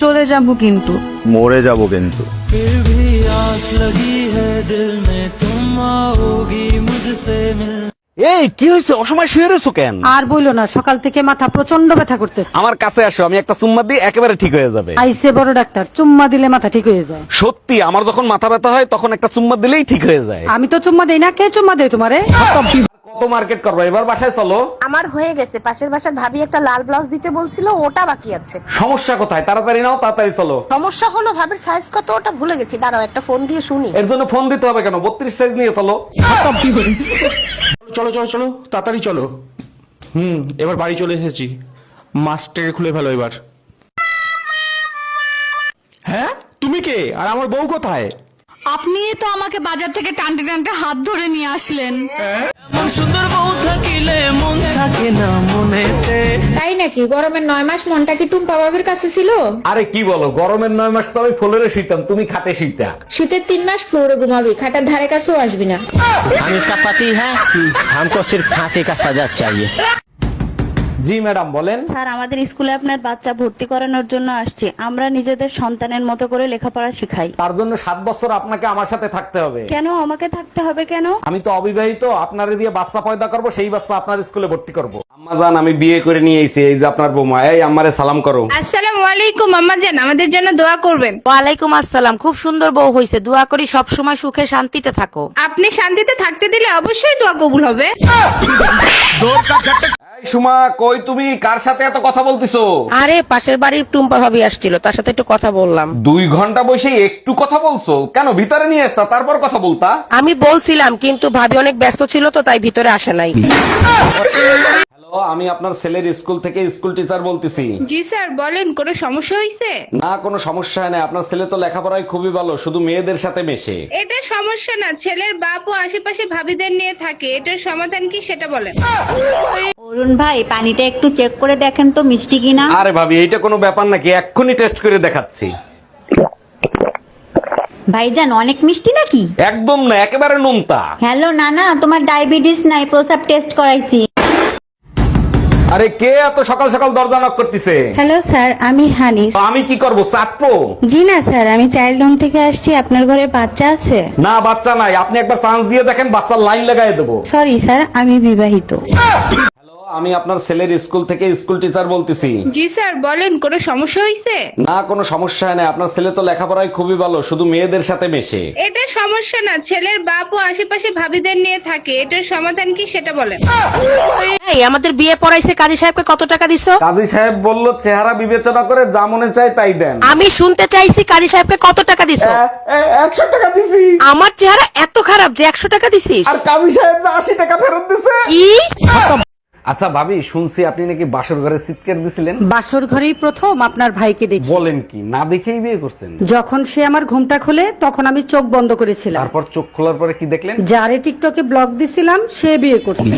চলে যাব কিন্তু। মরে যাব কিন্তু। এই কি হয়েছে? অসময় শুয়ে রয়েছো কেন? আর বইলো না, সকাল থেকে মাথা প্রচন্ড ব্যথা করতেছে। আমার কাছে আসো, আমি একটা চুম্মা দিই, একেবারে ঠিক হয়ে যাবে। আইসে বড় ডাক্তার, চুম্মা দিলে মাথা ঠিক হয়ে যায়। সত্যি, আমার যখন মাথা ব্যথা হয় তখন একটা চুম্মা দিলেই ঠিক হয়ে যায়। আমি তো চুম্মা দেই না, কে চুম্মা দেয় তোমারে? কত মার্কেট করবো, এবার বাসায় চলো। আমার হয়ে গেছে, পাশের বাসার ভাবি একটা লাল ব্লাউজ দিতে বলছিল, ওটা বাকি আছে। সমস্যা কোথায়? তাড়াতাড়ি নাও, তাড়াতাড়ি চলো। সমস্যা হলো ভাবির সাইজ কত ওটা ভুলে গেছি, দাঁড়াও একটা ফোন দিয়ে শুনি। এর জন্য ফোন দিতে হবে কেন? 32 সাইজ নিয়ে চলো। চলো চলো চলো, তাড়াতাড়ি চলো। এবার বাড়ি চলে এসেছি, মাস্কটাকে খুলে ফেলো এবার। হ্যাঁ, তুমি কে? আর আমার বউ কোথায়? আপনি তো আমাকে বাজার থেকে টানতে টানতে হাত ধরে নিয়ে আসলেন। সুন্দর বউ থাকিলে মন থাকে না মনেতে। তাই নাকি? গরমের 9 মাস মনটা কি টুম্পা বাবির কাছে ছিল? আরে কি বলো, গরমের 9 মাস তো আমি ফ্লোরে শুইতাম, তুমি খাটে শুইতা। শীতের 3 মাস ফ্লোরে ঘুমাবি, খাটার ধারে কাছেও আসবি না। हम इसका पति है, हमको सिर्फ फांसी का सजा चाहिए। জি ম্যাডাম, বলেন। স্যার, আমাদের স্কুলে আপনার বাচ্চা ভর্তি করানোর জন্য আসছে। আমরা নিজেদের সন্তানের মতো করে লেখাপড়া শিখাই। তার জন্য 7 বছর আপনাকে আমার সাথে থাকতে হবে। কেন আমাকে থাকতে হবে কেন? আমি তো অবিবাহিত, আপনারে দিয়ে বাচ্চা পয়দা করব, সেই বাচ্চা আপনার স্কুলে ভর্তি করব। আম্মা জান, আমি বিয়ে করে নিয়ে এসেছি, এই যে আপনার বৌমা। এই আম্মারে সালাম করো। আসসালামু আলাইকুম আম্মা জান, আমাদের জন্য দোয়া করবেন। ওয়ালাইকুম আসসালাম, খুব সুন্দর বউ হইছে, দোয়া করি সব সময় সুখে শান্তিতে থাকো। আপনি শান্তিতে থাকতে দিলে অবশ্যই দোয়া কবুল হবে। এই সুমা, কই তুমি? কার সাথে এত কথা বলতিছো? আরে পাশের বাড়ির টুম্পা ভাবি আসছিল, তার সাথে একটু কথা বললাম। 2 ঘন্টা বসে একটু কথা বলছো কেন? ভিতরে নিয়ে আসতা, তারপর কথা বলতা। আমি বলছিলাম, কিন্তু ভাবি অনেক ব্যস্ত ছিল তো, তাই ভিতরে আসে নাই। হ্যালো, আমি আপনার ছেলের স্কুল থেকে স্কুল টিচার বলতেছি। জি স্যার, বলেন, কোনো সমস্যা হয়েছে? না, কোনো সমস্যা হয় না। আপনার ছেলে তো লেখাপড়ায় খুবই ভালো, শুধু মেয়েদের সাথে মেশে। এটা সমস্যা না, ছেলের বাপ ও আশেপাশে ভাবিদের নিয়ে থাকে, এটার সমাধান কি সেটা বলেন। অরুণ ভাই, পানিটা একটু চেক করে দেখেন তো মিষ্টি কিনা। আরে ভাবি, এইটা কোনো ব্যাপার নাকি? এক্ষুনি টেস্ট করে দেখাচ্ছি। ভাইজান, অনেক মিষ্টি নাকি? একদম না, একেবারে নোনতা। হ্যালো নানা, তোমার ডায়াবেটিস নাই, প্রসাব টেস্ট করাইছি। আরে কে এত সকাল সকাল দরজা নক করতেছে? হ্যালো স্যার, আমি হানিস। তো আমি কি করব? চাটবো? জি না স্যার, আমি চাইল্ড হোম থেকে আসছি। আপনার ঘরে বাচ্চা আছে? না, বাচ্চা নাই। আপনি একবার চান্স দিয়ে দেখেন, বাচ্চার লাইন লাগাই দেবো। সরি স্যার, আমি বিবাহিত। হ্যালো, আমি আপনার ছেলের স্কুল থেকে স্কুল টিচার বলতেছি। জি স্যার, বলেন, কোনো সমস্যা হয়েছে? না, কোনো সমস্যা হয় না। আপনার ছেলে তো লেখাপড়ায় খুবই ভালো, শুধু মেয়েদের সাথে মেশে। এটা সমস্যা না, ছেলের বাপ ও আশেপাশে ভাবিদের নিয়ে থাকে, এটার সমাধান কি সেটা বলেন। এই আমাদের বিয়ে পড়াইছে, কাজী সাহেবকে কত টাকা দিছো? কাজী সাহেব বলল, চেহারা বিবেচনা করে যা মনে চায় তাই দেন। আমি শুনতে চাইছি, কাজী সাহেবকে কত টাকা দিছো? 100 টাকা দিছি। আমার চেহারা এত খারাপ যে 100 টাকা দিছিস? আর কাজী সাহেব 80 টাকা ফেরত দিছে। কি? আচ্ছা ভাবি, শুনছি আপনি নাকি বাসর ঘরে চিৎকার দিছিলেন। বাসর ঘরেই প্রথম আপনার ভাইকে দেখি। বলেন কি? না দেখেই বিয়ে করছেন? যখন সে আমার ঘুমটা খোলে, তখন আমি চোখ বন্ধ করেছিলাম। তারপর চোখ খোলার পরে কি দেখলেন? যারে টিকটকে ব্লক দিছিলাম, সে বিয়ে করছে।